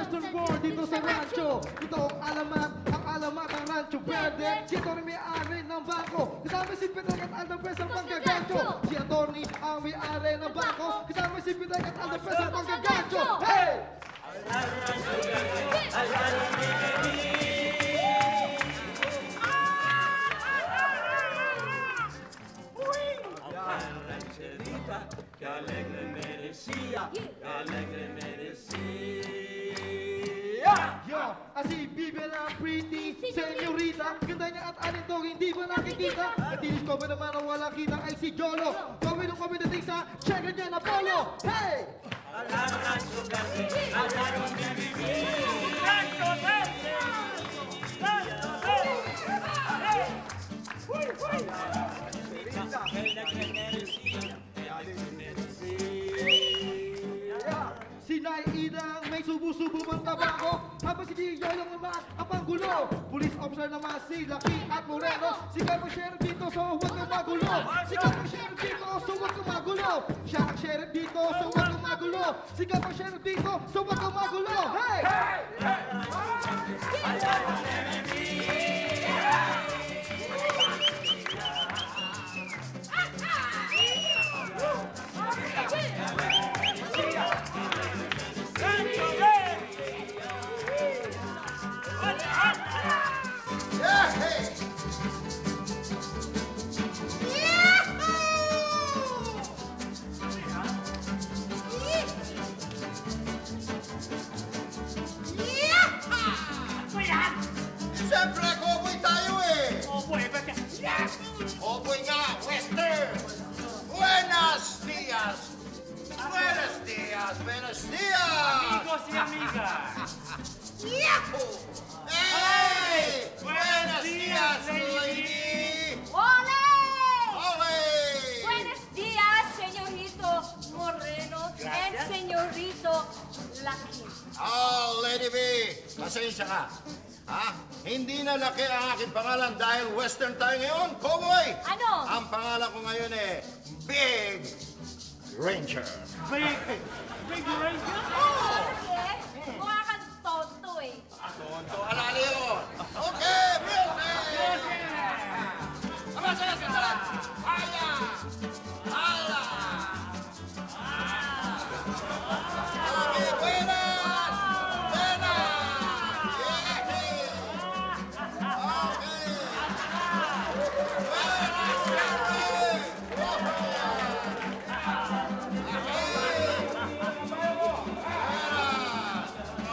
Western World dito sa rancho. Ito ang alamat ng Rancho Verde. Si Atty. may-ari ng bangko. Kasama si Petek at Alda Pres ang panggagancho. Si Atty. ang may-ari ng bangko. Kasama si Petek at Alda Pres ang panggagancho. Hey! Que alegre merecia, que alegre merecia. Yo, así vive la pretty señorita. Ganda niya at alin to, hindi ba nakikita? Natilis ko ba naman ang walang kita ay si Jolo. Gawin ang community sa checker niya na polo. Hey! Rancho Verde, Rancho Verde, Rancho Verde, Rancho Verde. Uy, uy. Que alegre merecia. Si Naida ang may subo-subo ng tabako. Habang si Gio yung naman ang panggulo. Police officer naman si Laki at Moreno. Sigaw ang sheriff dito so huwag kang magulo. Sigaw ang sheriff dito so huwag kang magulo. Siya ang sheriff dito so huwag kang magulo. Sigaw ang sheriff dito so huwag kang magulo. Hey! Siyempre, cowboy tayo eh! Cowboy, ba't ka? Cowboy nga, western! Buenos dias! Buenos dias! Buenos dias! Amigos y amigas. Yahoo! Hey! Buenos dias, lady! ¡Ole! Ole! Buenos días, señorito Moreno and señorito Lucky. Oh, Lady B! Pasensya ka. Ha? Hindi na laki ang aking pangalan dahil western tayo ngayon, cowboy! Ano? Ang pangalan ko ngayon eh, Big Ranger. Big Ranger? Kasi mukha kang tonto eh. Tonto, alali yun. Okay, music! Abas, abas, abas! Hala! Hala! Okay, buenas! Buenas! Yehey!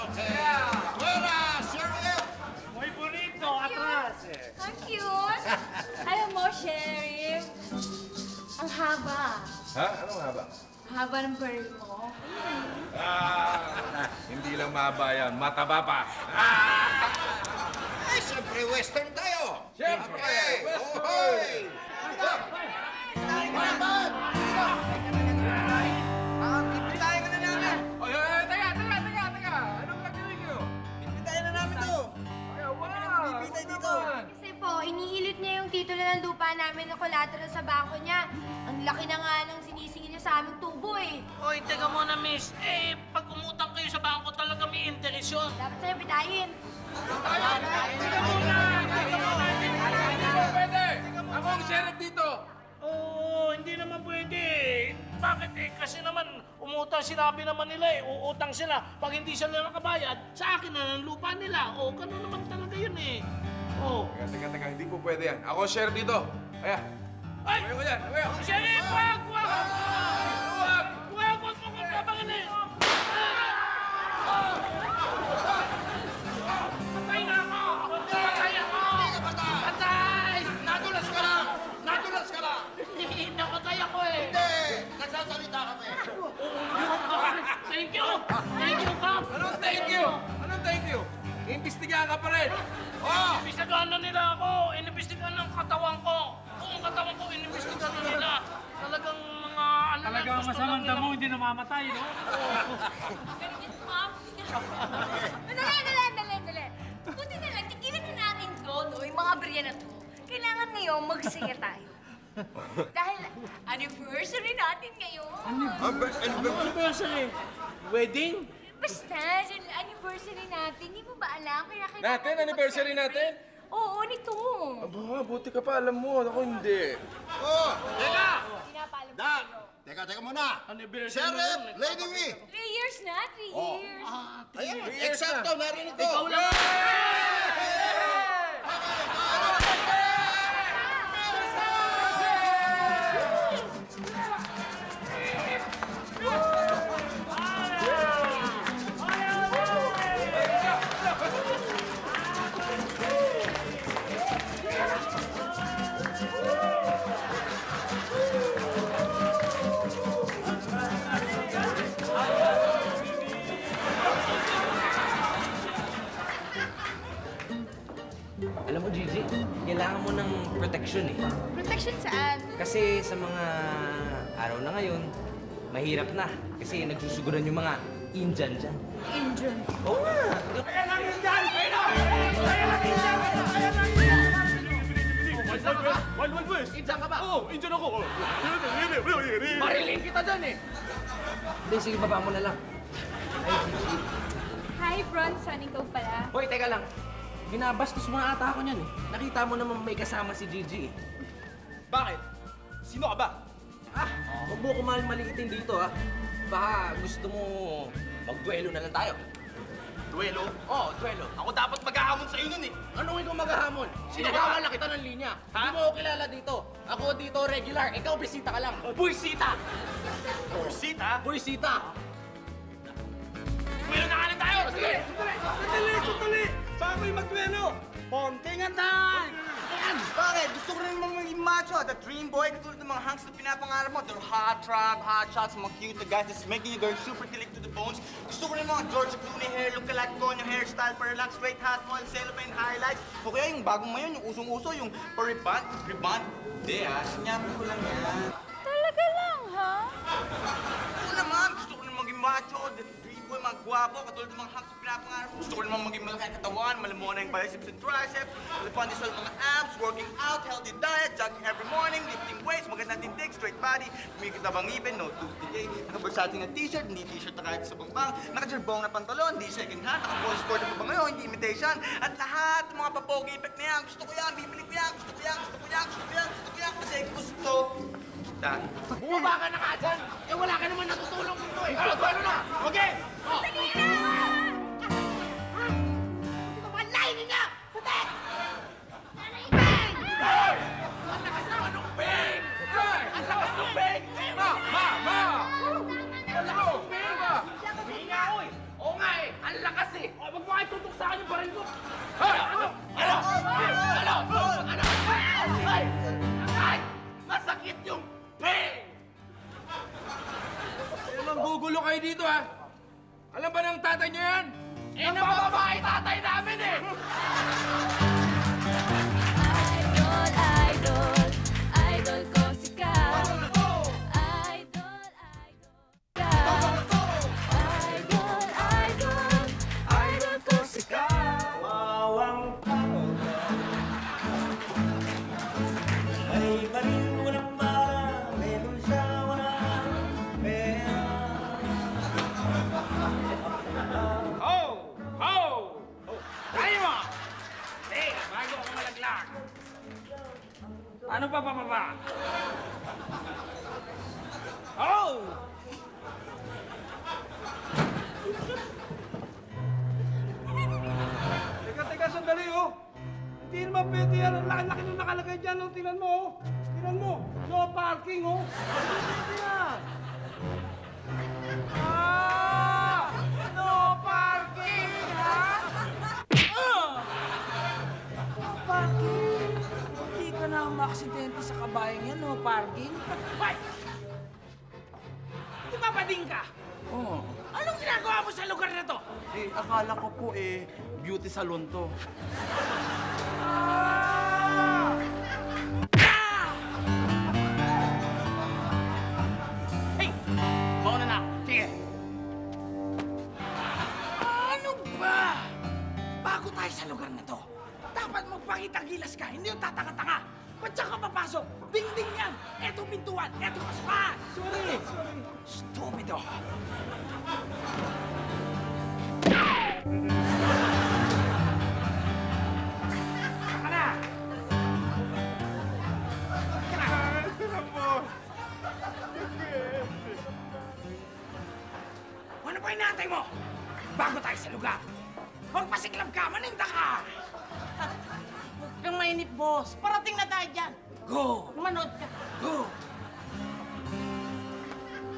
Okay! Buenas, yehey! Muy bonito, atrás. Ang cute. Alam mo, Sheriff, ang haba. Ha? Anong haba? Haba ng baril mo. Hindi lang mahaba yan, mataba pa. Ay, siyempre, western tayo! Siyempre, Okay! western! Ohoy! Maman! Bibitayin ka na namin! Oy, teka! Anong gagawin niyo? Bibitayin na namin to! Ay, wow! Bibitay dito! Kasi po, inihilit niya yung titulo ng lupa namin na collateral sa bangko niya. Ang laki na nga ng sinisingil niya sa aming tubo eh. Oy, teka muna, miss. Eh, pag umutang kayo sa bangko talaga may interest yun. Dapat sa'yo bitayin. Teka muna! Hindi mo pwede! Ako ang sheriff dito! Oo, hindi naman pwede. Bakit eh? Kasi naman, umutang sinabi naman nila eh. Uutang sila. Pag hindi sila nakabayad, sa akin na ng lupa nila. O, ganun naman talaga yun eh. O. Teka, hindi po pwede yan. Ako ang sheriff dito. Kaya, Ay! away ko dyan, away ko! Sheriff, wag! Wag mo kong tabangan eh! Patay na ako! Patay ako! Patay! Nadulas ka lang! Nadulas ka lang! Napatay ako eh! Hindi! Nagsasalita kami! Thank you! Thank you, Kap! Anong thank you? Anong thank you? Imbestigahan ka pa rin! Oh! Inimbestigahan na nila ako! Inimbestigahan ng katawan ko! Buong katawan ko, inimbestigahan na nila! Talagang mga ano lang, Talagang gusto masamang lang nila. damo, hindi namamatay, no? Dali. Buti na lang, tigilan na natin to, no? Yung mga barya na to. Kailangan ngayon magsaya tayo. Dahil anniversary natin ngayon. Anniversary? Wedding? Basta, anniversary natin. Hindi mo ba alam? Kaya kailangan Natin? mo Anniversary mag-celebrate. natin? Oo, nito. Aba, buti ka pa alam mo. Ako hindi. Oh, teka! Pinapaalam ko Da! sa'yo. Teka muna! Anniversary Sheriff, mo yun, Lady V! 3 years na, 3 years. Ayan, years eksakto, narinig ko! Ikaw lang. Alam mo, Gigi, kailangan mo ng protection eh. Protection saan? Kasi sa mga araw na ngayon, mahirap na. Kasi nagsusuguran yung mga Indian dyan. Indian. Oo nga! Kaya lang yun dyan! Kaya lang! Kaya lang yun dyan! Kaya lang yun dyan! Wild West! Indian ka ba? Oo, Indian ako! Marilin kita dyan eh! Hindi, sige, baba mo na lang. Ay, Gigi. Hi, Bronson. Ikaw pala. Hoy, teka lang. Binabastos mo na ata ako niyan eh. Nakita mo naman may kasama si Gigi eh. Bakit? Sino ka ba? Ah, huwag mo ko maliitin dito ah. Baka gusto mo magduelo na lang tayo. Duelo? Oo, duelo. Ako dapat maghahamon sa nun eh. Anong ikaw maghahamon? Sinagawan na kita ng linya. Hindi mo ako kilala dito. Ako dito regular. Ikaw bisita ka lang. Buisita! Bursita? Buisita! Duelo na nga lang tayo! Sige! Sandali! Saan ko yung magduelo? Pontingan tayo! Bakit? Gusto ko rin naman maging macho. The dream boy, katulad ng mga hunks na pinapangarap mo. They're hot trap, hot shots, mga cute na guys that's making you girl super kilig to the bones. Gusto ko rin mga George Clooney hair, look alike ko, yung hairstyle, para lang straight hat mo, cellophane highlights. O kaya yung bagong ngayon, yung usong-uso, yung pa-rebond. Rebond? Hindi ah, sinyabi ko lang yan. Talaga lang, ha? Oo naman, gusto ko rin maging macho. The dream boy, mga gwapo, katulad ng mga hunks na pinapangarap mo. Gusto ko rin maging malaki ang katawan, malamuha na yung biceps and triceps, malapandis sa mga abs, working out, healthy diet, jogging every morning, lifting weights, magandang tindig, straight body, kumikita bang ngipin, no tooth decay, naka-versatile na t-shirt, hindi t-shirt na kahit sa bangbang, naka-jerbong na pantalon, hindi second hand, naka-ball sport na pabangayo, hindi imitation, at lahat ng mga papogi effect na yan, gusto ko yan, bibili ko yan, gusto ko yan, gusto ko yan, gusto ko yan, gusto ko yan, kasi gusto kita. Bumaba ka na nga dyan! Eh wala ka naman natutulong dito eh! Ano, ano na? Okay! Dali na! Ito ba lain niya? Putek! Ang lakas naman ng beng! Ang lakas ng beng! Ma! Ang lakas ng beng! Hindi nga ako eh! Oo nga eh! Ang lakas eh! Wag mo kayo tutok sa akin yung baril mo! Ano? Ay! Ay! Masakit yung beng! Gugulo kayo dito ha. Alam ba ng tatay niyo yan? Eh, nabababae tatay namin eh! Idol ko si Kat. Idol ko si Kat. Mawang tao ay baril mo ng bala, meron siya walang pera. Ho! Ho! Tayo mo! Teka, bago ako malaglag. Ano pa pa? Ho! Teka, sandali oh. Hindi naman pwede yan. Ang laki-laki nung nakalagay dyan. Oh. Tingnan mo oh. Tingnan mo. No parking oh. Hindi yan. Ah! No parking ha? No parking. Hindi ka na maaksidente sa kabayang yan, no parking. Hoy! Di ba bading ka? Oo. Anong ginagawa mo sa lugar na to? Eh, akala ko po beauty salon to. Hey! Mauna na. Sige. Ano ba? Bago tayo sa lugar na to, dapat magpakitang gilas ka, hindi yung tatanga-tanga. Ba't saan ka papasok? Ding-ding yan! Eto pintuan! Eto pasukan! Sorry! Stupido! Saka na! Ano ba inaantay mo? Bago tayo sa lugar, magpasiklab ka, maninda ka! Huwag kang mainip, boss. Parating na tayo dyan. Go! Manood ka. Go!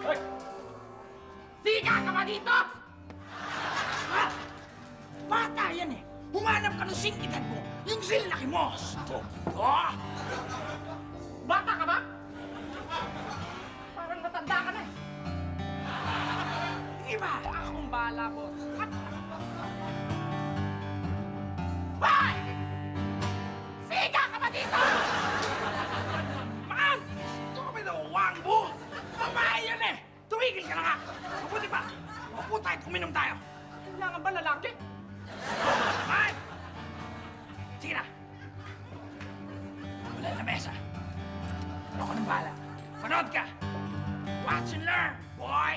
Hoy! Siga ka ba dito? Ha? Bata yan eh! Humanap ka ng singkitan mo, yung silaki mo! Stop! Oh! Bata ka ba? Parang matanda ka na eh! Hindi ba? Akong bahala, boss. Hoy! Siga ka ba dito? Man! Ito kami na wangbo! Babae yan eh! Tumigil ka na nga! Mabuti pa! Mabuti tayo, uminom tayo! Kailangan ba lalaki? Man! Sige na! Wala na mesa. Ano ko nang bahala? Manood ka! Watch and learn, boy!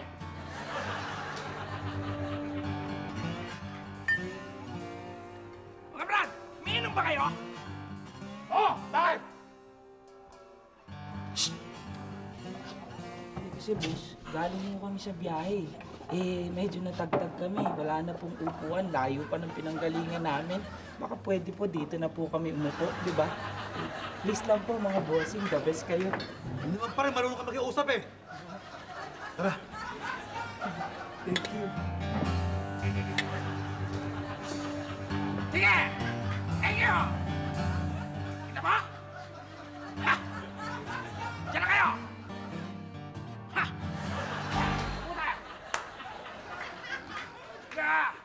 Mga brad, umiinom ba kayo? Oh, bakit? Kasi, boss, galing mo kami sa biyahe. Eh, medyo natagtag kami. Wala na pong upuan. Layo pa ng pinanggalingan namin. Baka pwede po dito na po kami umupo, di ba? Eh, please lang po, mga bossing. The best kayo. Hindi naman pa rin marunong ka makiusap eh. Tara. Thank you. Sige! Thank you! Kita mo? Ha? Diyan na kayo! Ha? Puta! Ka!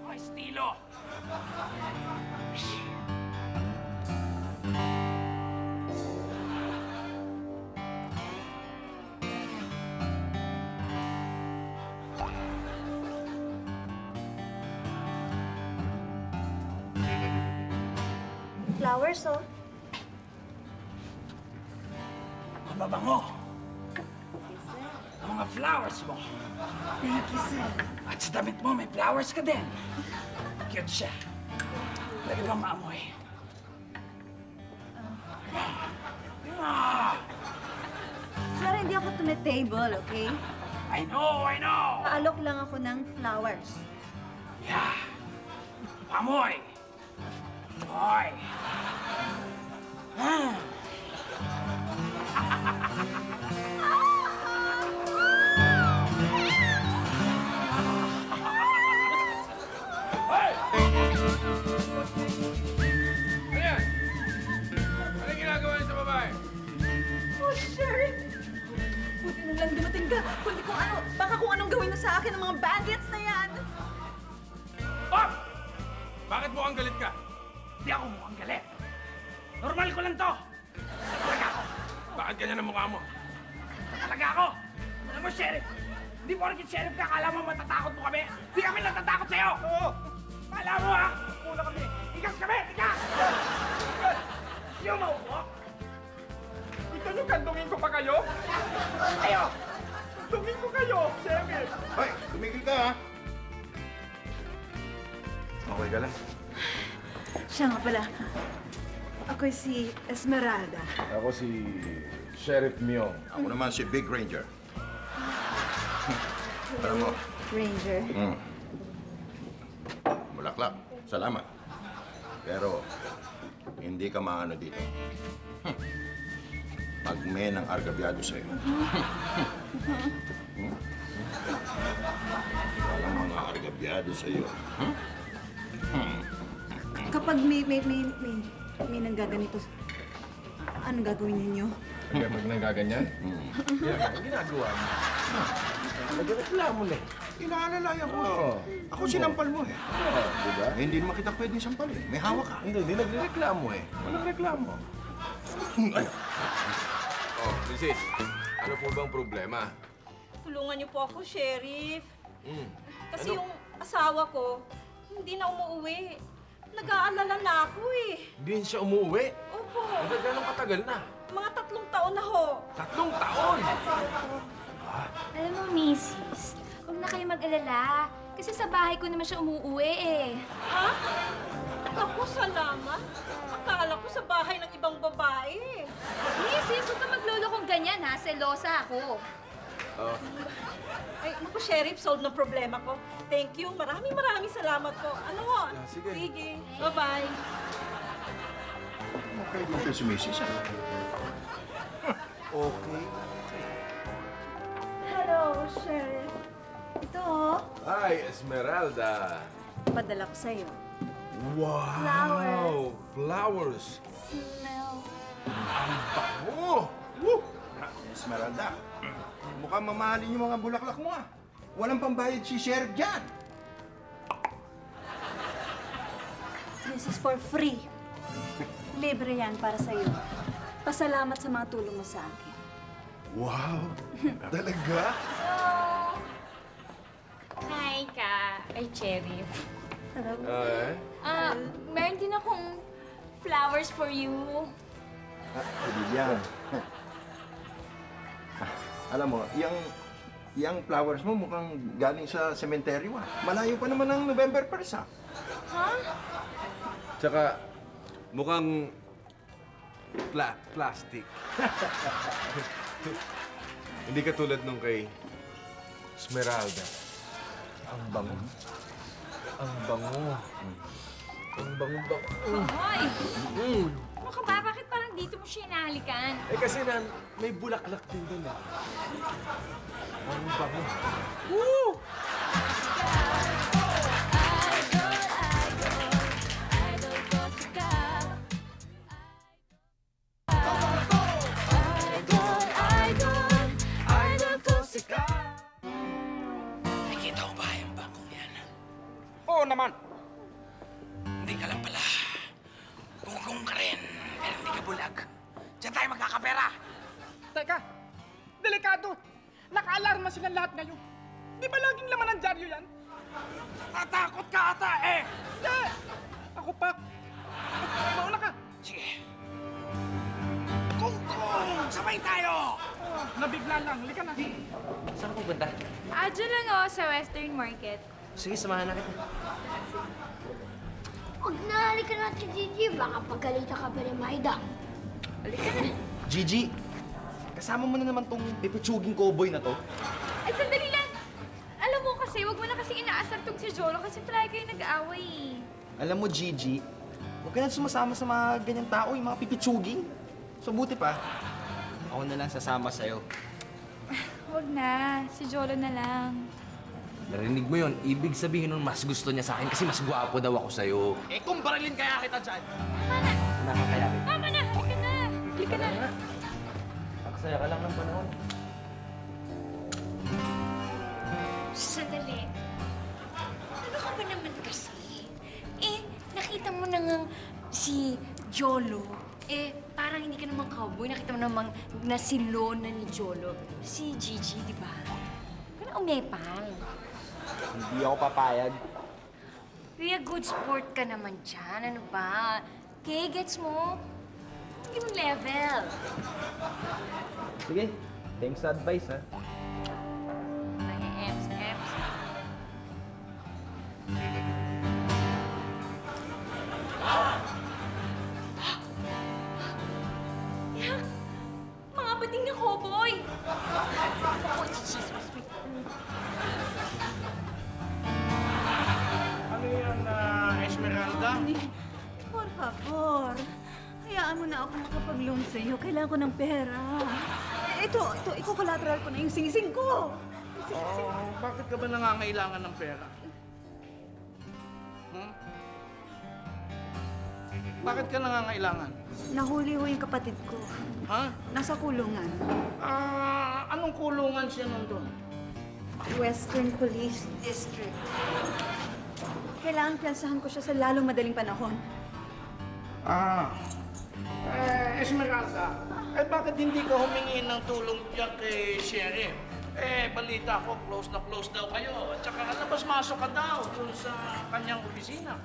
Mga estilo! Flowers, oh. Ang mabango! Ang mga flowers mo! Thank you, sir. At sa damit mo, may flowers ka din. Cute siya. Pwede bang maamoy? Ah! Sir, hindi ako tumitable, okay? I know! Paalok lang ako ng flowers. Yeah! Amoy! Amoy! Ah! Hoy! Ano yan? Ano ginagawa niyo sa babae? Oh, Sheriff! Buti na lang dumating ka. Kundi kung ano, baka kung anong gawin mo sa akin ng mga bandits na yan. Oh! Bakit mukhang galit ka? Hindi ako mukhang galit. Normal ko lang to. Talaga ako. Bakit ganyan ang mukha mo? Talaga ako. Alam mo, Sheriff, hindi mo rin Sheriff ka. Akala mo matatakot mo kami. Hindi kami natatakot sa'yo. Oo. Akala mo, ha? Una kami. Ikas kami! Ikas! Sino maupo? Ito yung kandungin ko pa kayo? Kayo! Kandungin ko kayo, Sheriff! Hoy, tumigil ka ha. Okay ka lang? Siya nga pala. Ako'y si Esmeralda. Ako si Sheriff Myong. Ako naman si Big Ranger. Alam mo, Ranger. Bulaklak, salamat. Pero, hindi ka maano dito. Pag may nang argabyado sa'yo. Walang mga argabyado sa'yo. Kapag may nanggaganito, anong gagawin ninyo? Kaya pag nagaganyan, ang ginagawa mo. Nagreklamo na eh. Inaalalayan ko Oo. Ako sinampal mo eh. Oo, di ba? Hindi naman kita pwedeng sampal eh. May hawak ka. Hindi nagreklamo eh. Walang reklamo. Oh, Mrs. Ano po bang problema? Tulungan niyo po ako, Sheriff. Kasi Ano? yung asawa ko, hindi na umuwi. Nag-aalala na ako eh. Hindi siya umuwi. Opo, Gano'ng katagal na? mga 3 taon na ho. 3 taon! Alam mo, Mrs., huwag na kayo mag-alala. Kasi sa bahay ko naman siya umuuwi eh. Ha? Ako, salamat. Akala ko sa bahay ng ibang babae. Sis, huwag ka maglolo kong ganyan ha. Selosa ako. Ay, naku, Sheriff, solve ng problema ko. Thank you. Maraming salamat po. Ano mo? sige. Sige. Bye-bye. Okay dito si Mrs. Okay. Hello, Sheriff. Ito, oh. Hi, Esmeralda. Padala ko sa'yo. Wow! Flowers. Smell. Oh! Woo! Esmeralda, mukhang mamahalin yung mga bulaklak mo ah. Walang pambayad si Sheriff dyan. This is for free. Libre yan para sa'yo. Pasalamat sa mga tulong mo sa akin. Wow! Talaga? Hi ka. Ay, Cherry. Meron din akong flowers for you. Yan. Alam mo, yung flowers mo mukhang galing sa sementeryo ah. Malayo pa naman ang November 1st ah. Ha? Tsaka, mukhang plastic. Hindi katulad nung kay Esmeralda. Ang bango. Ang bango. Ang bango-bango. Hoy! Ano ka ba? Bakit parang dito mo siya hinahalikan? Eh kasi may bulaklak din doon ah. Ang bango. Woo! Nakikita ko ba yung bangkong yan? Oo naman. Hindi ka lang pala. Gugong ka rin, pero hindi ka bulag. Diyan tayo magkakapera. Teka, delikado. Naka-alarma silang lahat ngayon. Di ba laging laman ng dyaryo yan? Tatakot ka ata eh! Hindi! Ako pa. Mauna ka. Sige. Kung sabay tayo! Nabigla lang. Halika na. Saan ko punta? Diyan lang sa Western Market. Sige, samahan na kita. Huwag na, halika na si Gigi. Baka pagkalita ka pa ni Maida. Halika na. Gigi, kasama mo na naman tong pipitsuging cowboy na to. Ay, sandali lang. Alam mo kasi, wag mo na kasi inaasar tong si Jolo kasi palagi kayo nag-aaway eh. Alam mo, Gigi, huwag ka na sumasama sa mga ganyang tao, yung mga pipitsuging. So, buti pa, ako na lang sasama sa'yo. Wag na. Si Jolo na lang. Narinig mo yon, ibig sabihin nun mas gusto niya sa akin kasi mas gwapo daw ako sa'yo. Eh, kung barilin kaya kita dyan. Nakakayakit. Tama na. Halika na. Halika na. Paksaya ka lang ng panahon. Sandali. Ano ka ba naman kasi? Eh, nakita mo na nga si Jolo. Eh, parang hindi ka naman cowboy. Nakita mo namang nasilo na ni Jolo. Si Gigi, di ba? Parang umepal. Hindi ako papayag. Be a good sport ka naman dyan. Ano ba? Okay, gets mo? Yung level. Sige, thanks sa advice, ha? Mga eps. Yeah, mga bating na cowboy. Oh, Jesus. Ano yan, Esmeralda? Por favor. Hayaan mo na ako makapag-loan sa'yo. Kailangan ko ng pera. Ito, collateral ko na yung sing-sing ko. Bakit ka ba nangangailangan ng pera? Hmm? Bakit ka nangangailangan? Nahuli ho yung kapatid ko. Ha? Nasa kulungan. Anong kulungan siya nandun? Western Police District. Kailangan piyansahan ko siya sa lalong madaling panahon. Esmeralda, bakit hindi ka humingi ng tulong dyan kay Sheriff? Balita ko, close na close daw kayo. At saka labas-masok ka daw dun sa kanyang opisina.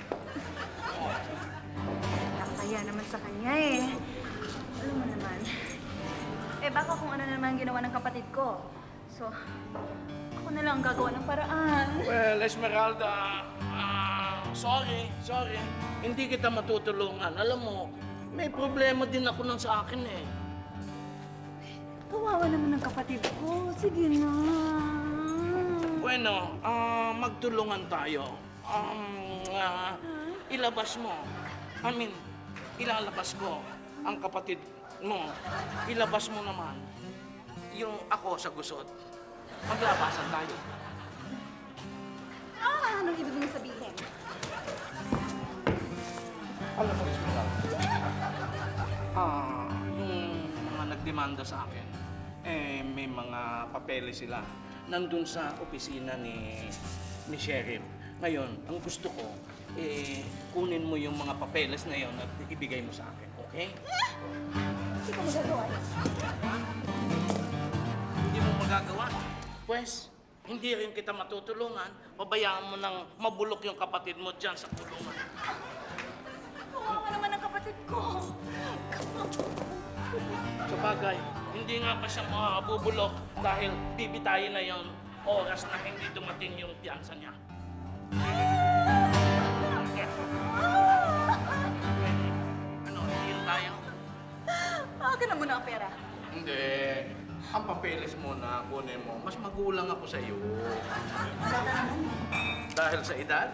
Nakakaya naman sa kanya eh. Alam mo naman. Baka kung ano naman ginawa ng kapatid ko. So, So, ako na lang ang gagawa ng paraan. Well, Esmeralda, sorry. Hindi kita matutulungan. Alam mo, may problema din ako nang sa akin eh. Kawawa naman ng kapatid ko. Sige na. Bueno, magtulungan tayo. Ilabas mo. Ilalabas ko ang kapatid mo. Ilabas mo naman yung ako sa gusot. Maglabasan tayo. Anong ibig mong sabihin? Alam mo, Esmeralda, yung mga nagdemanda sa akin, may mga papeles sila. Nandun sa opisina ni Sheriff. Ngayon, ang gusto ko, kunin mo yung mga papeles na yon at ibigay mo sa akin, okay? Hindi ko magagawa. Hindi mo magagawa? Pues, hindi rin kita matutulungan. Pabayaan mo nang mabulok yung kapatid mo dyan sa kulungan. Kawawa naman ang kapatid ko. Sabagay, hindi nga pa siya makakabubulok dahil bibitayin na yon oras na hindi dumating yung piyansa niya. Ano, deal tayo? Akin na muna ang pera. Hindi. Ang papeles mo na kunin mo, mas magulang ako sa iyo. Dahil sa edad?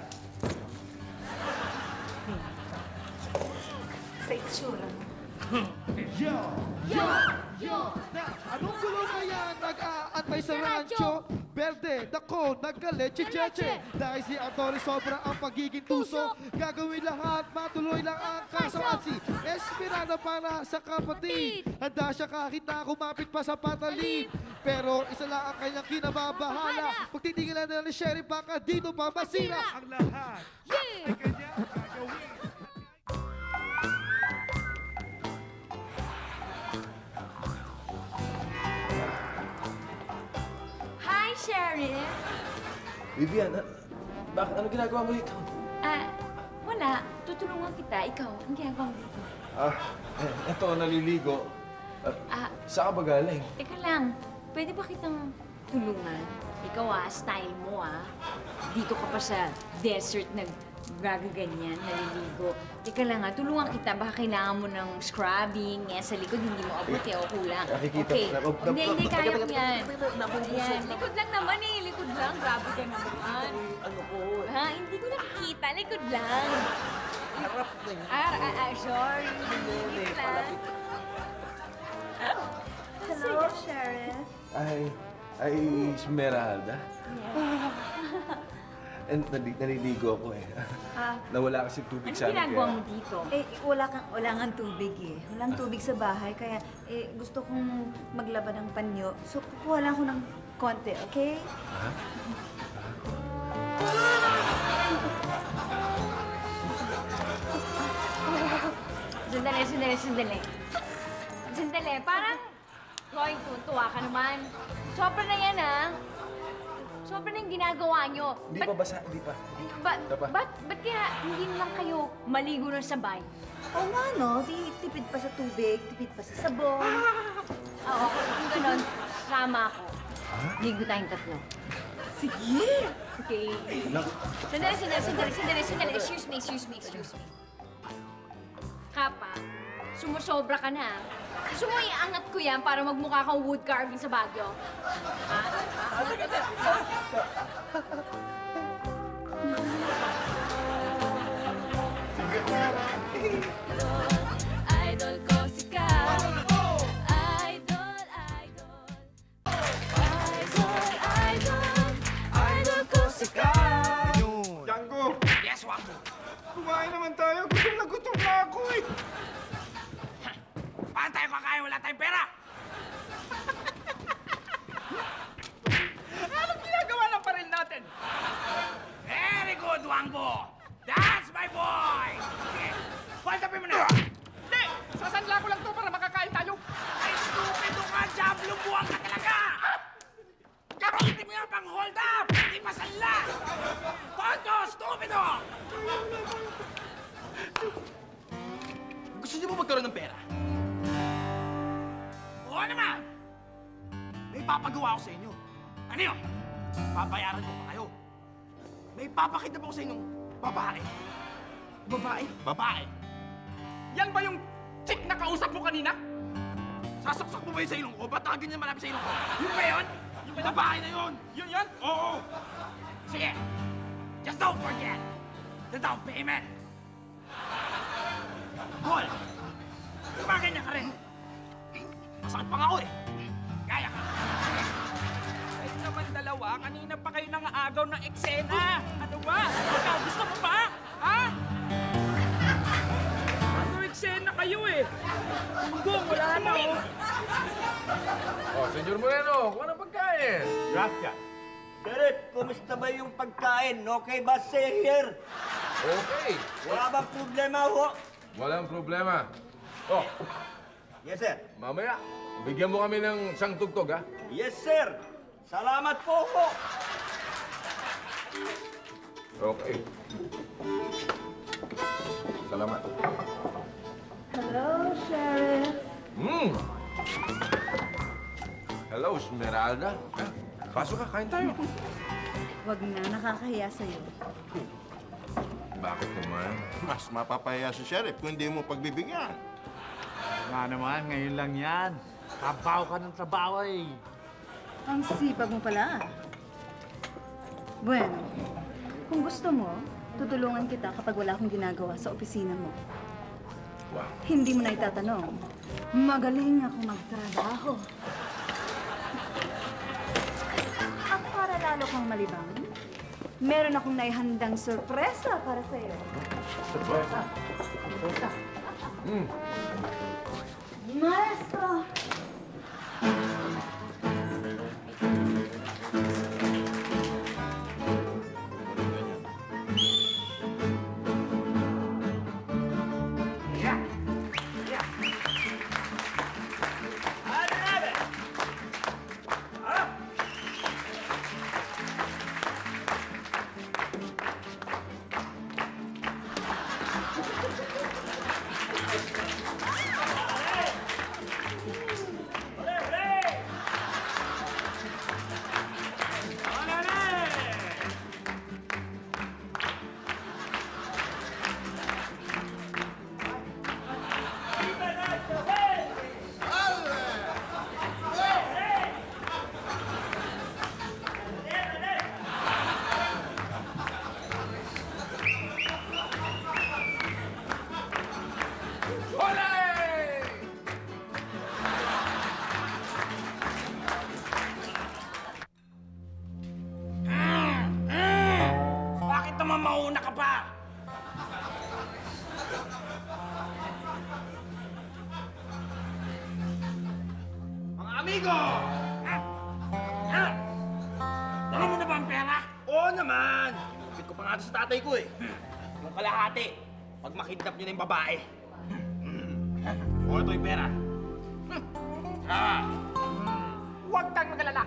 Sa itsura mo. Yo! Anong gulo na yan? Nag-aantay sa rancho? Berde, dako, nagka-leche-cheche. Dahil si Antonio sobra ang pagiging tuso. Gagawin lahat, matuloy lang ang kaso. At si Esmeralda para sa kapatid. Handa siya kahit na kumapit pa sa patalim. Pero isa lang ang kanyang kinababahala. Pag titingilan na ni Sheriff, baka dito pa masira ang lahat. Ay kanya gagawin. Hi, Sheriff! Vivian, bakit? Ano ginagawa mo dito? Wala. Tutulungan kita. Ikaw, ang ginagawa mo dito? Eto, naliligo. Saan ka ba galing? Teka lang. Pwede ba kitang tulungan? Ikaw style mo Dito ka pa sa desert nagagaganyan, naliligo. Teka lang tulungan kita. Baka kailangan mo ng scrubbing. Sa likod, hindi mo abot o kulang. Nakikita Okay. ko. Hindi, kaya ko yan. Ayan. Likod lang naman likod lang. Grabe ka naman. Ano po? Hindi ko nakikita. Likod lang. Harap na yun. Sorry. Likod lang. Hello, Sheriff. Ay, Esmeralda. Naliligo ako Nawala kasi tubig sa akin. Ano ginagawa mo dito? Wala nga tubig Walang tubig sa bahay, kaya gusto kong maglaba ng panyo. So, kukuha lang ako ng konti, okay? Sandali. Parang, Roy, tuwa ka naman. Sobra na yan, Sobra na yung ginagawa nyo. Hindi pa basa, hindi pa. Ba't kaya hindi lang kayo maligo ng sabay? Oo nga, no? Tipid pa sa tubig, tipid pa sa sabon. Oo, kung ganon, sama ako. Ligo tayong tatlo. Sige! Okay. Sandali. Excuse me. Kapa, sumusobra ka na. Gusto mo iangat ko yan para magmukha kang wood carving sa Baguio? Idol ko si Ka. Idol ko si Ka. Django! Yes, Wambo! Kumain naman tayo. Gutom na ako Paano tayo kakain? Wala tayong pera! Anong ginagawa ng paril natin? Very good, Wangbo! That's my boy! Sige, hold upin mo na! Hindi! Sasanla ko lang to para makakain tayo. Ay, stupido ka! Diablong buwang ka talaga! Gamitin mo yan pang hold up! Hindi pa sanla! Tonto! Stupido! Gusto niyo ba magkaroon ng pera? Oo naman! May papagawa ko sa inyo. Ano yun? Papayaran ko pa kayo. May papakita pa ko sa inyong babae. Babae? Babae. Yan ba yung chick na kausap mo kanina? Sasaksak mo ba yun sa ilong ko? Ba't nakaganyan malapit sa ilong ko? Yun ba yun? Yung babae na yun! Yun yan? Oo! Sige! Just don't forget the down payment! Paul! Gumaganyan ka rin! Masakit pa nga ako eh! Gaya ka! Kayo naman dalawa, kanina pa kayo nangaagaw ng eksena. Ano ba? Gusto mo ba? Ha? Ano eksena kayo eh? Bumbong, wala na oh. Oh, Senyor Moreno, kuha ng pagkain. Gracias. Sheriff, kumusta ba yung pagkain? Okay ba, sir? Okay. Wala bang problema ho? Walang problema. Oh, Yes, sir. mamaya, bigyan mo kami ng isang tugtog, ha? Yes, sir. Salamat po ho. Okay. Salamat. Hello, Sheriff. Hello, Esmeralda. Pasok ka, kain tayo. Wag na, nakakahiya sa'yo. Bakit naman? Mas mapapahiya si Sheriff kung hindi mo pagbibigyan. Nga naman, ngayon lang yan. Trabaho ka ng trabaho eh. Ang sipag mo pala. Bueno, kung gusto mo, tutulungan kita kapag wala akong ginagawa sa opisina mo. Wow. Hindi mo na itatanong. Magaling ako magtrabaho. At para lalo kang malibang, meron akong naihandang sorpresa para sa'yo. Sorpresa? Sorpresa? Maestro! Bakit naman mauna ka pa? Mga amigo! Dala mo na ba ang pera? Oo naman! Bit ko pa nga sa tatay ko eh. Yung kalahati, pag makidnap nyo na yung babae. O, ito yung pera. Huwag kang magalala.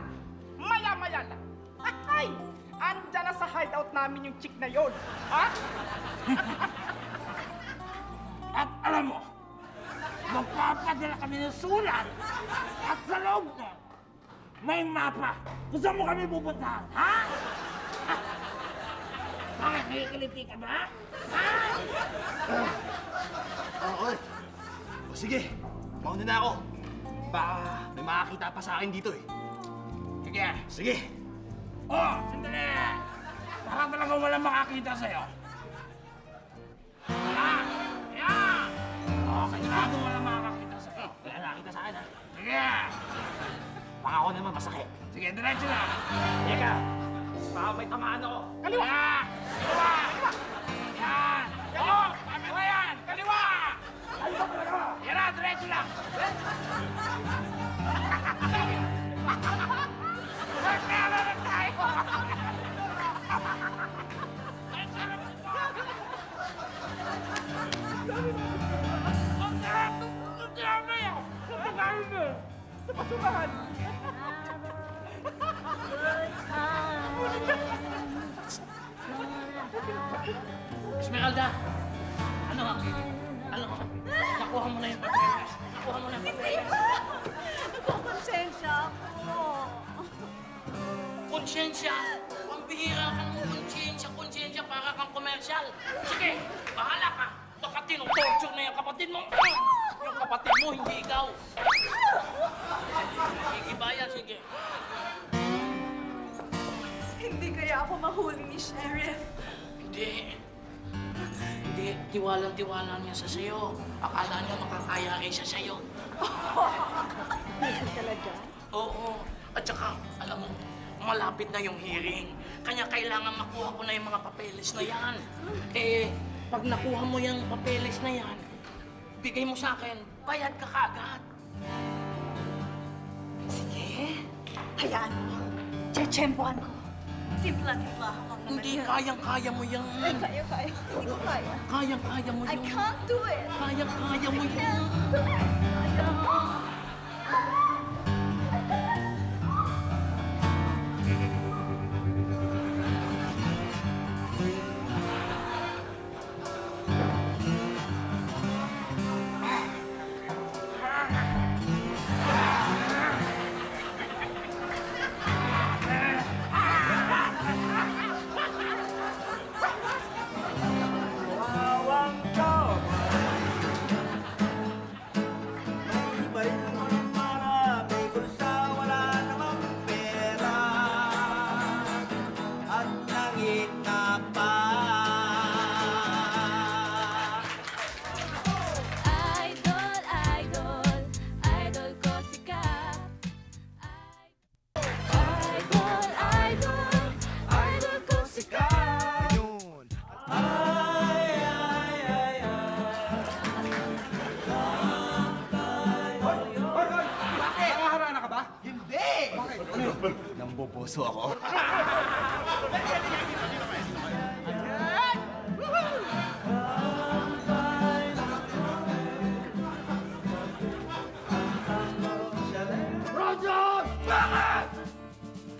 Maya-maya lang. Ay! Andyan na sa hideout namin yung chick na yon. Ha? At alam mo, magpapadala kami ng sulat at sa loob na may mapa kung saan mo kami pupuntahan, ha? Bakit nakikiliti ka ba? Ha? Oo. O sige, mauna na ako. Baka may makakita pa sa akin dito eh. Sige. Sige. Oh, sandali! Baka talagang walang makakita sa'yo. Yan! Yan! Oh, kailangan walang makakita sa'yo. Wala nakakita sa akin ha. Sige! Pangako naman masakit. Sige, diretso na! Teka, baka may tamaan ako. Kaliwa! Yan! Kaliwa! Yan! Oh! Kaliwa yan! Kaliwa! Yan na, diretso lang! Magkala na tayo! Ang sarap! Ang dami! Sa pagkain mo! Sa basurahan. Esmeralda! Ano nga? Ano nga? Nakuha mo na yung papeles. Nakuha mo na yung papeles. Nagkukonsensya ako. konsensya. Pambihira ka ng konsensya para kang komersyal. Sige, bahala ka. Baka tinutorture na yung kapatid mo. Yung kapatid mo, hindi ikaw. Sige, bayan, sige. Hindi kaya ako mahuli ni Sheriff. Hindi. Hindi, tiwalang-tiwala niya sa sayo. Akala niya makakayari siya sa'yo. Meron talaga? Oo. At saka, alam mo, malapit na yung hearing. Kanya kailangan makuha ko na yung mga papeles na yan. Eh, pag nakuha mo yung papeles na yan, bigay mo sa akin, bayad ka kaagad. Sige. Hayaan mo. Tsetsempohan ko. Timpla-timplahan lang naman Hindi, yan. kayang-kaya mo yan. Ay, kaya. Hindi ko kaya. Kayang-kaya mo I yan. can't do it. Kayang-kaya mo yan. Wawang ko. Ibarin mo ng marami kung sa wala namang pera at nangita pa. Idol, idol, idol ko sikat. Idol, idol, idol ko sikat. Bakit? Nakaharana ka ba? Hindi! Bakit? Ano? Namboboso ako. Roger! Bakit?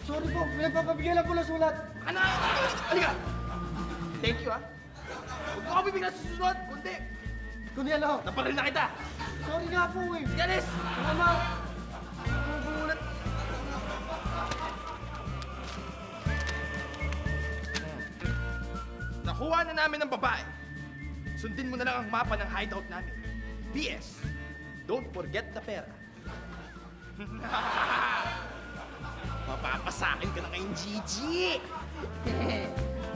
Sorry po, pinagpapabigyan lang po ng sulat. Ano? Halika! Thank you, ha? Huwag mo ka bibigyan sa susunod, kundi. Kundi ano? Naparil na kita! Sorry nga po eh. Yanis! Salamat. Bumulat. Nakuha na namin ang babae. Sundin mo na lang ang mapa ng hideout namin. PS, don't forget the pera. Mapapasakin ka na kayong Gigi.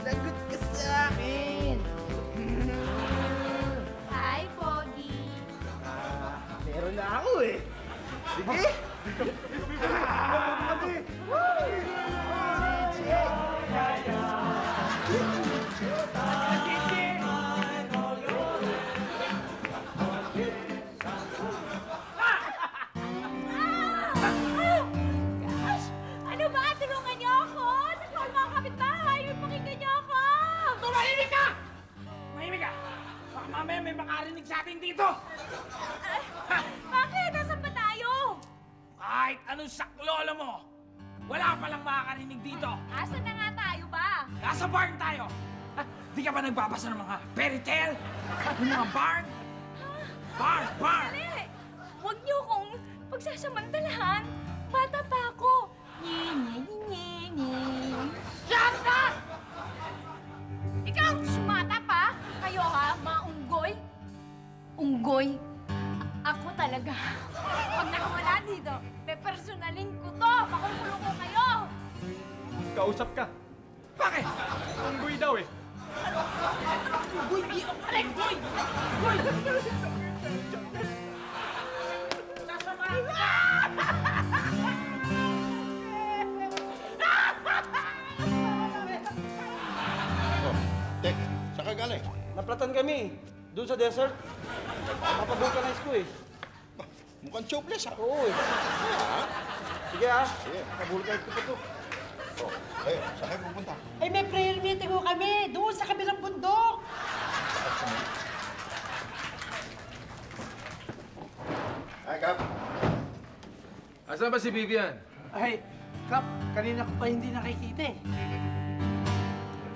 Lagot ka sa akin. Hi, Pogi. Meron na ako eh. Sige. Gosh! Ano ba? Tulungan niyo ako! Sa call mga kapitbahay! Pakinggan niyo ako! Tumahimik ka! Tumahimik ka! Baka mamaya may makarinig sa atin dito! Bakit? Nasaan ba tayo? Kahit anong saklolo mo, wala palang makakarinig dito! Asan na nga tayo ba? Nasa barn tayo! Di ka ba nagbabasa ng mga fairy tale? Yung mga barn? Barn! Barn! Dali! Huwag niyo kong pagsasamantalahan. Bata pa ako. Shut up! Ikaw, sumata pa? Kayo ha, mga unggoy? Unggoy? Ako talaga. Pag nakawala dito, pepersonalin ko to. Pakukulong ko kayo. Kausap ka. Bakit? Unggoy daw eh. Unggoy! Di ako aling! Unggoy! Unggoy! Nasa Tek, saan ka galing? Naplatan kami. Doon sa desert. Papabulkanize ko eh. Mukhang tubeless, ha? Oo eh. Sige ah. Sige. Pabulkanize ko pa to. Oh, eh, saan kayo pupunta? Ay, may prayer meeting ko kami. Doon sa kabilang bundok. Hi, Kap. Asan ba si Vivian? Ay, Kap, kanina ko pa hindi nakikita eh.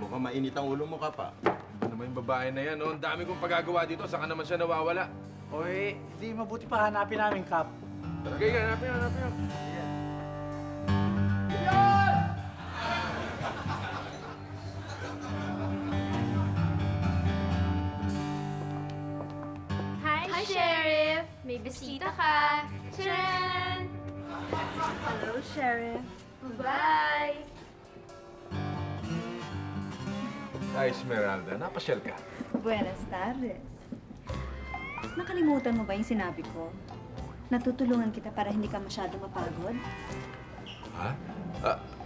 Mukhang mainit ang ulo mo, Kap, ha? Ano naman yung babae na yan, no? Ang dami kong pagagawa dito, saka naman siya nawawala. Oy, hindi mabuti pa hanapin namin, Kap. Okay, hanapin. bisita ka. Tcharan! Hello, Sheriff. Bye! Ay, Esmeralda, napasyal ka. Buenas tardes. Nakalimutan mo ba yung sinabi ko? Natutulungan kita para hindi ka masyado mapagod? Ha?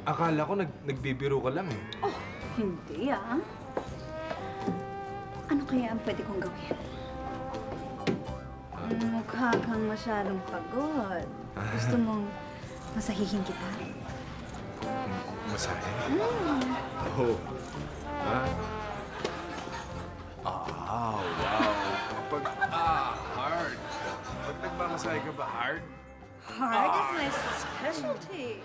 Akala ko nagbibiro ka lang eh. Oh, hindi ah. Ano kaya ang pwede kong gawin? Mukha kang masyadong pagod. Gusto mong masahihin kita? Masahe? Oh. Ha? Wow. Kapag, hard. Pag nagmamasahe ka ba, hard? Hard is my specialty.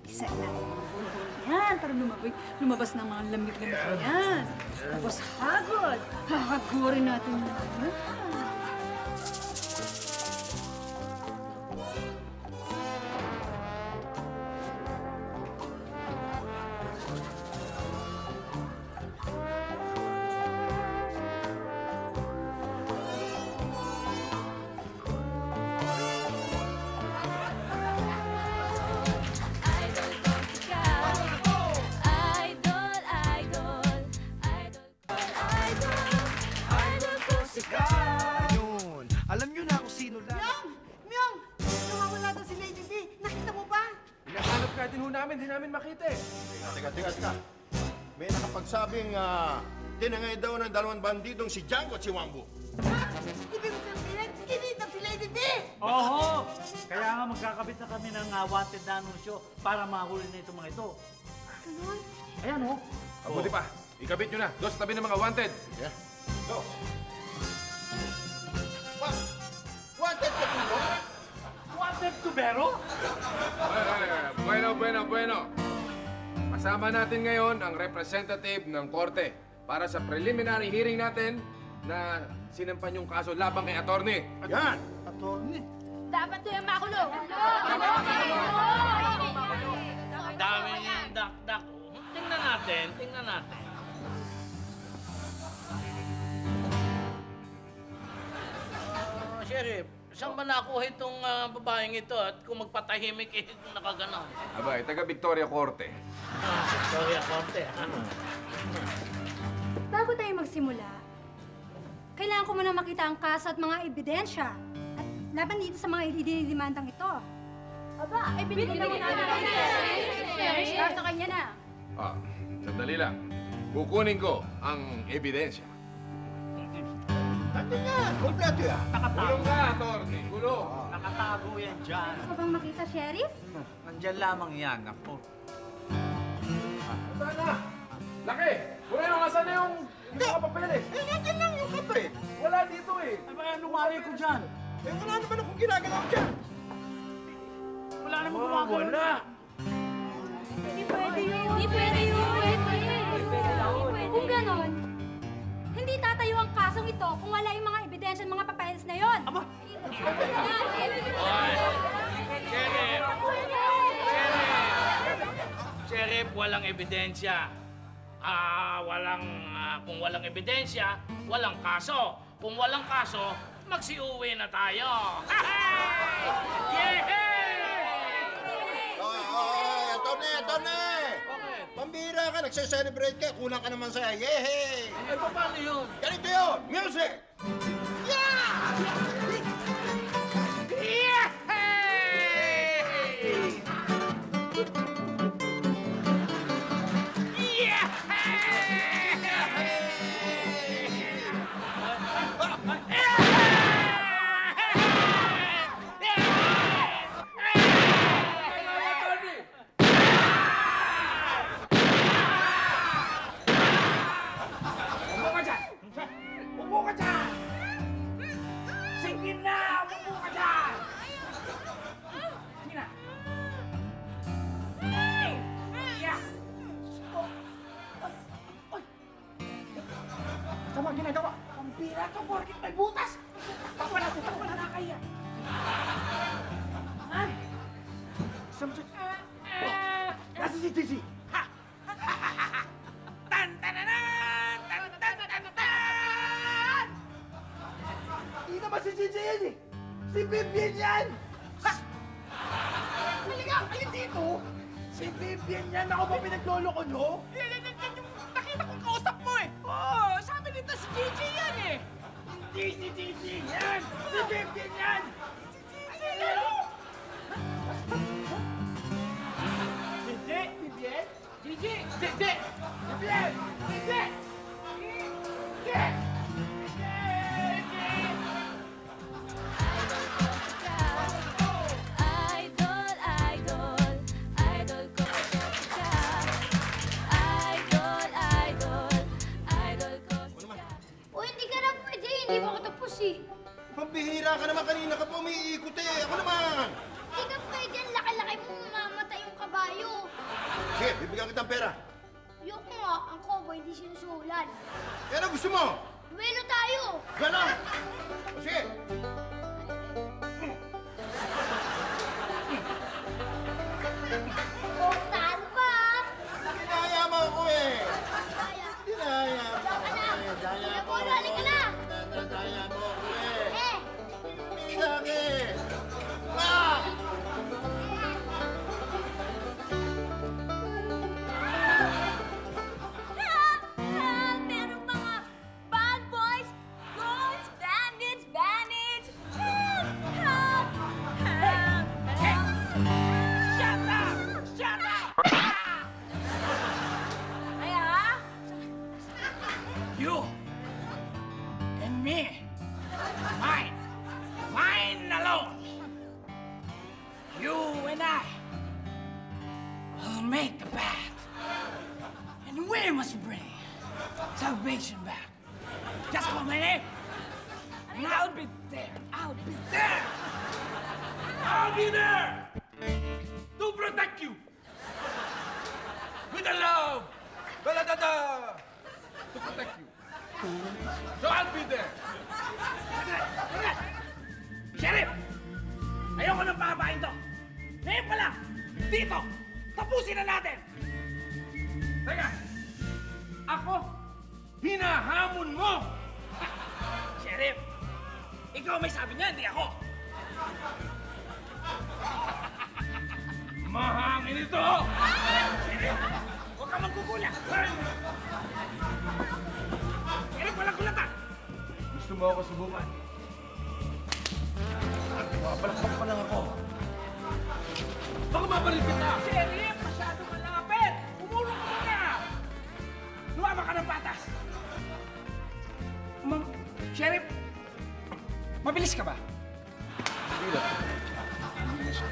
Isa na. Yan, para lumabas ng mga lamig-lamig na yan. Tapos hagod. Hahagurin natin yan. Alam niyo na kung sino lang. Myong! Nawawala daw si Lady B. Nakita mo ba? Hinahanap ka din ho namin, di namin makita eh. Teka. May nakapagsabing tinangay daw ng dalawang bandidong si Django at si Wambo. Ibig sabihin, kinidnap si Lady B! Oho! Kaya nga magkakabit na kami ng wanted na anunsyo para mahuli na itong mga ito. Ganon? Ayan, oh. Mabuti pa, ikabit nyo na. Doon sa tabi ng mga wanted. Yeah. Go. Wanted ka dito? Wanted tubero? Bueno. Kasama natin ngayon ang representative ng korte para sa preliminary hearing natin na sinampan yung kaso labang kay attorney. Yan! Attorney. Dapat to yung makulo. Ang dami niyang dak-dak. Tingnan natin. Sheriff, saan ba nakuha itong babaeng ito at kung magpatahimik eh nakaganon? Aba, taga Victoria Corte. Victoria Corte, ha? Bago tayo magsimula, kailangan ko muna makita ang kaso at mga ebidensya. At laban dito sa mga idinidimandang ito. Aba, binigyan mo namin ang ebidensya. Karto kanya na. Sandali lang. Kukunin ko ang ebidensya. Ate nga, kompleto yan. Gulong ka, attorney. Gulong. Nakatago yan dyan. Gusto bang makita, Sheriff? Nandyan lamang yan, ako. Saan na? Laki! Moreno, nasaan na yung mga papeles? Nandiyan lang yung kape. Wala dito eh. Aba, lumari ko dyan. Wala naman akong ginagalaw dyan. Wala naman gumagawa. Wala. Hindi pwede yun. Hindi pwede yun. Kung ganon, hindi tatayo ang kasong ito kung wala yung mga ebidensya at mga papeles na yon. Aba! Sheriff, walang ebidensya. Kung walang ebidensya, walang kaso. Kung walang kaso, magsiuwi na tayo. Attorney! Pambira ka, nagse-celebrate ka, kulang ka naman sa yehey! Eh, paano yun? Ganito yun! Music! Sige na! Umupo ka dyan! Sige na! Tama ginagawa! Pambira ka, porkit may butas! Takwa na nakakaya! Ha? Nasa si Tisi! Ha! naman si JJ yan eh! Si Vivian yan! Halika, kayo dito! Si Vivian yan! Ako ba pinagloloko nyo? Yan yung nakita kong kausap mo eh! Oo, sabi nito si JJ yan eh! Hindi si JJ yan! Si Vivian yan! Si JJ! JJ? Vivian? JJ! JJ! Vivian! JJ! JJ! Pambihira ka naman, kanina ka pa umiikot eh. Ako naman. Hindi ka pwede, ang laki-laki mo mamamatay yung kabayo. Sige, bibigyan kitang pera. Yung nga, ang cowboy hindi sinusulan. Eh, ano gusto mo? Duelo tayo! Ganon! O sige. Oh, talo ka! Dinaya mo ako eh. Kaya. Dinaya mo Daka ako na! eh. Daya mo Polo, halika na! Daya mo ako eh. Eh! Laki! Ah! Merong mga bad boys, goons, bandits, bandits. Help! Help! Help! Shut up! Shut up! Kaya? You and me, mine, mine alone. You and I will make a pact, and we must bring salvation back. Just call my name, and I'll be there. I'll be there. I'll be there to protect you with the love, baladada, to protect you. So I'll be there. Sheriff! Ayoko nang pahabain to. Ngayon pa lang, dito, tapusin na natin. Teka, ako, hinahamon mo. Sheriff, ikaw may sabi niya, hindi ako. Mahangin ito. Sheriff, huwag ka magkukulang. Sheriff, walang kulatan. Gusto mo ako subukan? Mapalakpak pa lang ako. Baka mapalit kita. Sheriff, masyado malapit. Umulong ka muna. Lumama ka ng patas. Sheriff, mabilis ka ba? Hindi lang. Hindi na siya.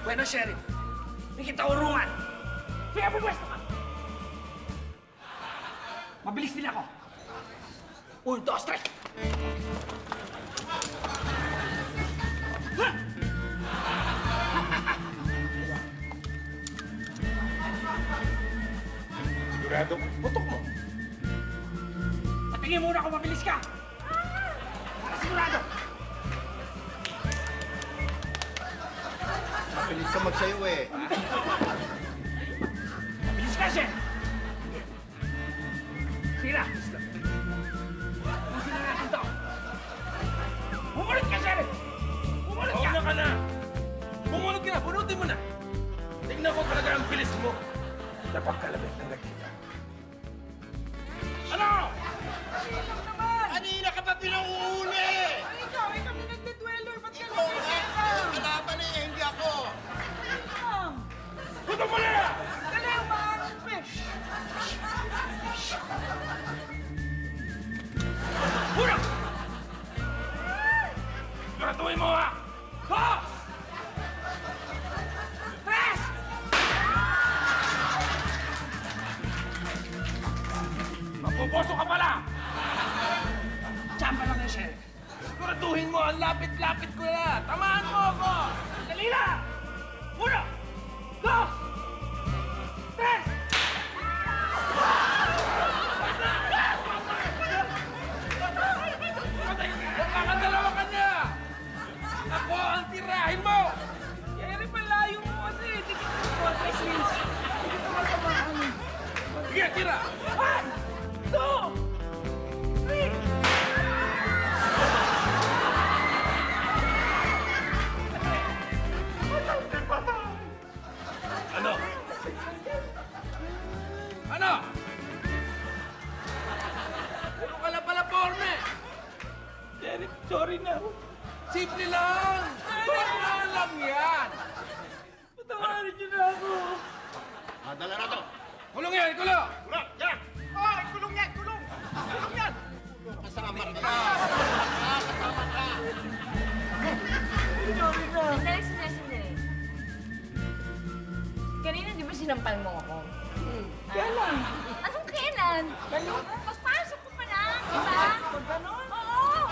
Bueno, Sheriff, hindi kita urungan. Sige, pupwesto ka. Mabilis din ako. 1, 2, 3. Sigurado? Putok mo. Patingin muna kung mabilis ka. Para sigurado. Mabilis ka magsayo eh. Mabilis ka, Sheriff. Sige na. Pusin na natin to. Bumulit ka, Sheriff. Bumulit ka. Mauna ka na. Bumunod ka na. Bunutin mo na. Tingnan ko talaga ang bilis mo. Napagkalabit ng nagkita. Ano? Kanina ka pa pinauuli! Ikaw, kami nagdedwelo. Ba't ka Ikaw nga! Kalaban eh, hindi ako! Puto mo na! Dali, umaarap fish. Una! Siguraduhin mo ha! Dos! Tres! Mapuposo ka pala! Tsampa lang na, Sheriff. Siguraduhin mo, ang lapit-lapit ko na! Tamaan mo ako! Dali na! Uno! Dos! Tres! Magkakadalawa ka niya! Ako ang tirahin mo! Sheriff, malayo mo kasi. Dikit mo po, tres wheels. Hindi ka matamaan. Sige, tira! 1, 2, 3! Sorry na. Simple lang! Normal lang yan! Patawarin niyo na ako. Dala na to. Kulong yan! Kulong! Kulong! Yan! Ay, kulong yan! Kulong! Kulong yan! Kasama ka. Kasama ka. Sandali, sandali. Kanina di ba sinampal mo ako? Kailan? Anong kailan? Pagpasok ko pa lang, di ba? Ganon? Oo!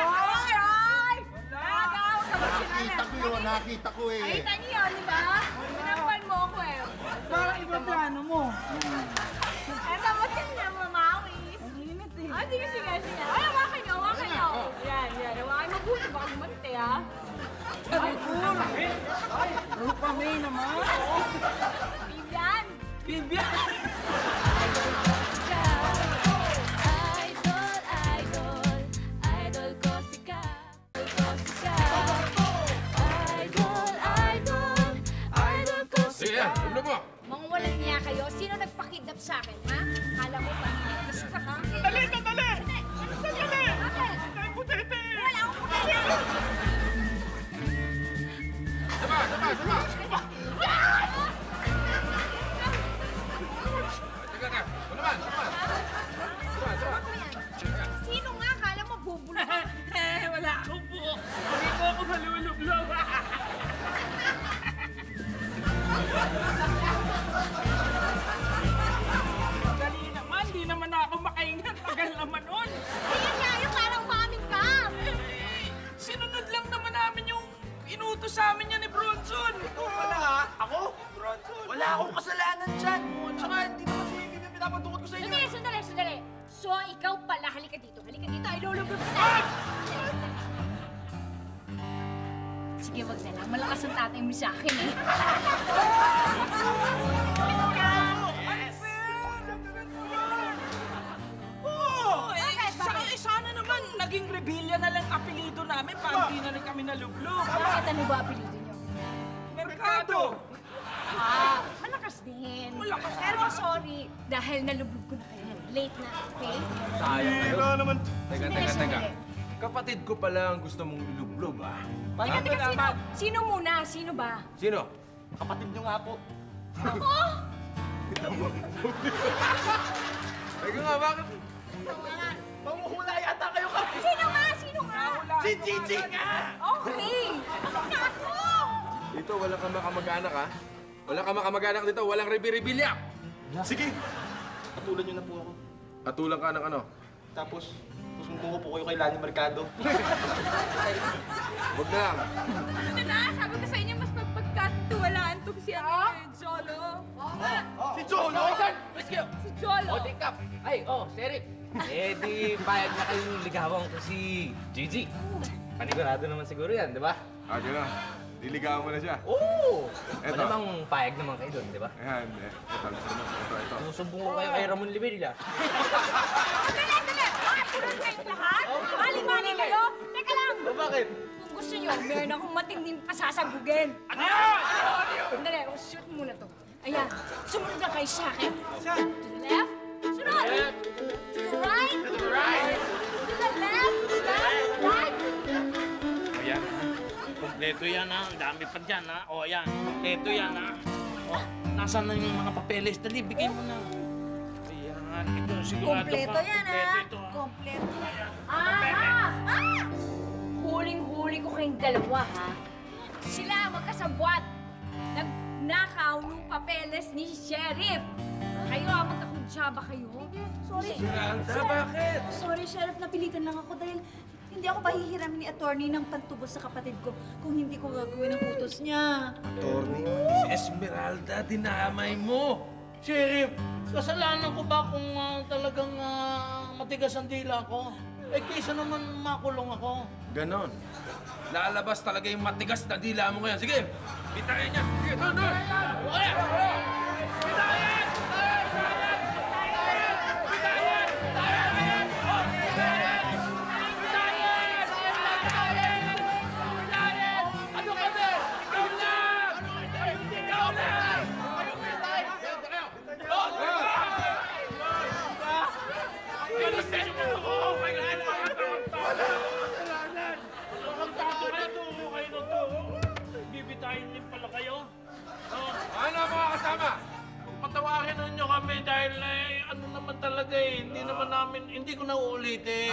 Ay! Ay! Nagaw ka ba Nakita ko yun, nakita ko eh. Nakita niyo yun, di ba? Sinampal mo ako eh. Parang iba plano mo. Eh, dapat yun na mamawis. Ang init eh. Ah, sige. Ay, hawakan niyo. Yan. Hawakan mabuti. Baka lumante, ha? Ay, cool. Rupa May naman. Vivian! Bibian. Idol ko si Ka. Idol ko si Sige, ulo mo! Mga walang niya kayo, sino nagpakidnap sa akin, ha? Kala mo paniligas ka, ha? Dali! Dali! Bakit? Ay, putete! Wala akong pagkakita. Sama! Teka. Ano naman? Sama! Sino nga? Kala mo bubulok ka? Wala akong buo. Hindi po ako malulublog. Dali naman, di naman ako makaingat. Tagal naman nun. Ayan nga yung parang umamin ka. Sinunod lang naman namin yung inutos sa amin yan ni Bronson. Wala ha? Ako? Bronson. Wala akong kasalanan dyan. Tsaka hindi naman si Vivian yung pinapatungkol ko sa inyo. Sandali. So, ikaw pala, halika dito. Ay, lulubog kita. Sige, wag na lang. Malakas ang tatay mo sa akin, eh. Sana naman naging rebellion na lang apelido namin para hindi na rin kami nalublog. Bakit ano ba apelido niyo? Merkado! Malakas din. Malakas. Pero sorry, dahil nalubog ko na kayo. Late na, okay? Sayang kayo. naman. Teka. Kapatid ko pala ang gusto mong ilublob, ah. Teka, sino muna? Sino ba? Sino? Kapatid nyo nga po. Ako? Teka nga, bakit? Manguhula yata kayo kami. Sino nga? Si Gigi nga! Okay. Ako! Dito, walang kamag-anak, ha? Walang kamag-anak dito, walang rebi-rebilya! Sige. Patulan nyo na po ako. Katulang ka ng ano? Tapos, susumbong ko po kayo kay Lani Mercado. Huwag na lang. Ano na? Sabi ko sa inyo, mas magpagkatiwalaan to si Jolo. Si Jolo! Si Jolo. Kap! Ay, Sheriff! Di payag na kayong ligawan ko si Gigi. Panigurado naman siguro yan, di ba? Gano'n. Liligawan mo na siya. Oo! Eto. Malamang payag naman kayo doon, di ba? Ayan, ito. Susumbong ko kayo kay Ramon Liberia. Dali! Pulot kayong lahat? Mali-mali kayo? Teka lang! Bakit? Kung gusto nyo, meron akong matinding pasasabugin. Ano yun? Sandali, shoot muna to. Ayan, sumunod na kayo sa akin. To the left. Sunod! To the right. To the right. To the left. Right. Ayan. Kompleto yan, ha? Ang dami pa dyan, ha? O, ayan. Kompleto yan, ha? O, nasaan na yung mga papeles? Dali, bigay mo na. Ayan. Ito, sigurado Kompleto ka. yan, Kompleto ha? ito, ha? Kompleto. Huling-huli ko kayong dalawa, ha? Sila magkasabwat. Nagnakaw ng papeles ni Sheriff. Kayo, magkakuntsaba kayo. Sorry, Esmeralda, bakit? Sorry, Sheriff. Napilitan lang ako dahil hindi ako pahihiramin ni attorney ng pantubos sa kapatid ko kung hindi ko gagawin ang utos niya. Si Esmeralda, dinamay mo. Sheriff, kasalanan ko ba kung talagang matigas ang dila ko? Eh, kaysa naman makulong ako. Ganon. Lalabas talaga yung matigas na dila mo ngayon. Sige, bitayin niya. Sige, doon.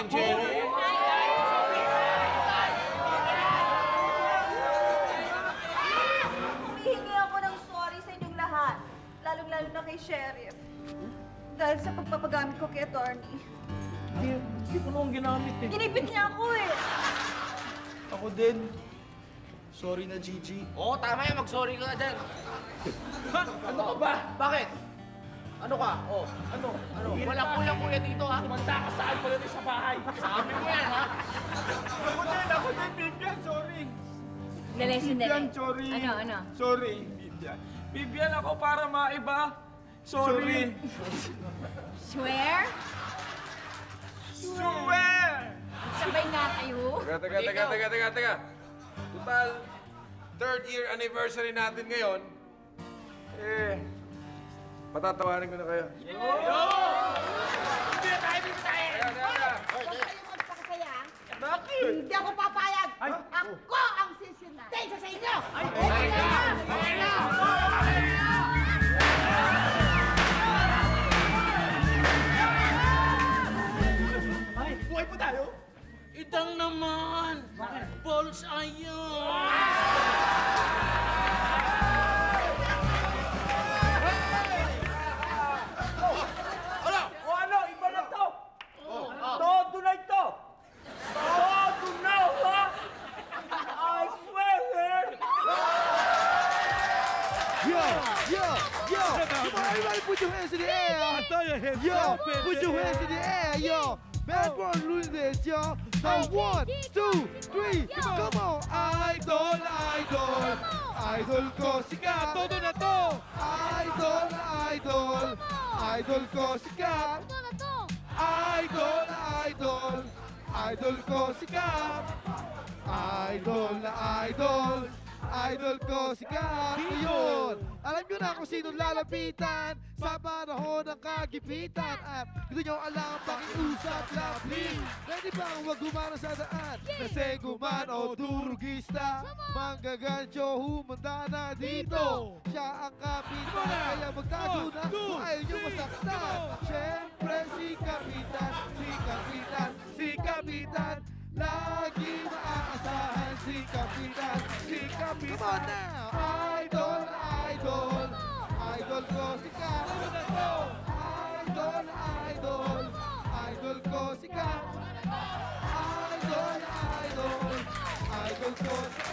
Jerry. Humihingi ako ng sorry sa inyong lahat. Lalong-lalo na kay Sheriff. Dahil sa pagpapagamit ko kay attorney. Hindi ko naman ginamit eh. Ginipit niya ako eh. Ako din. Sorry na, Gigi. Oo, tama yan. Mag-sorry ka na dyan. Ha? Ano ka ba? Bakit? Ano ka? Oh, ano? Walang kulang-kuya dito, ha? Tumanda ka saan pala sa bahay. Sabi mo yan, ha? Ako din, Bibian, sorry. Dali, sandali. Bibian, sorry. Ano? Sorry, Bibian. Bibian ako para maiba. Sorry. Swear? Swear! Sabay nga kayo. Teka. Total, 3rd year anniversary natin ngayon. Patatawarin ko na kayo. Bibian tayo! Bakit? Hindi ako papayag. Ako ang sisinatay sa inyo. Buhay pa tayo? Itang naman. Balls ayun. Ano? Iba na to. Todo na ito. Todo na, ha? I swear, man. Yo! Come on, everybody put your hands in the air! Yo! Put your hands in the air, yo! Bad boy doing this, yo! Now 1, 2, 3, come on! Idol! Idol ko sikat! Todo na to! Idol! Idol ko sikat! Idol ko sikat! Idol na idol! Idol ko sikat! Ngayon, alam nyo na kung sino lalapitan sa panahon ng kagipitan. At gusto nyo alam pakiusap lapin. Pwede bang huwag gumana sa daan? Naseguman o durugista? Manggagancho, humanda na dito. Siya ang kapitan, kaya magtago na kung ayaw nyo masaktan. Siyempre si Kapitan. Lagi maaasahan si Kapitan. Come on now! Idol ko sikat! Idol ko sikat! Idol ko sikat!